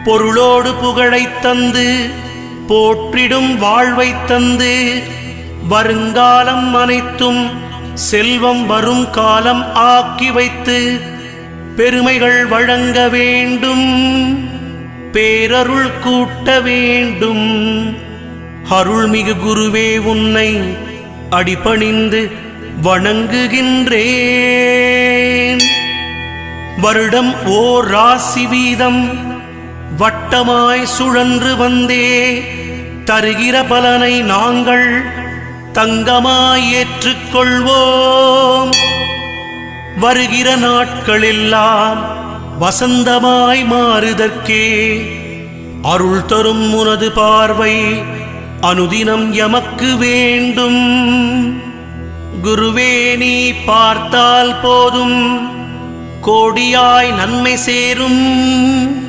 பொருளோடு புகழைத் தந்து போற்றிடும் வாழ்வைத் தந்து வருங்காலம் அனைத்தும் செல்வம் வரும் காலம் ஆக்கி வைத்து பெருமைகள் வழங்க வேண்டும், பேரருள் கூட்ட வேண்டும். அருள்மிகு குருவே உன்னை அடிபணிந்து வணங்குகின்றேன். வருடம் ஓர் ராசி வீதம் வட்டமாய் சுழன்று வந்தே தருகிற பலனை நாங்கள் தங்கமாய் ஏற்றுக்கொள்வோம். வருகிற நாட்களெல்லாம் வசந்தமாய் மாறுதற்கே அருள் தரும் உனது பார்வை அனுதினம் எமக்கு வேண்டும். குருவே நீ பார்த்தால் போதும் கோடியாய் நன்மை சேரும்.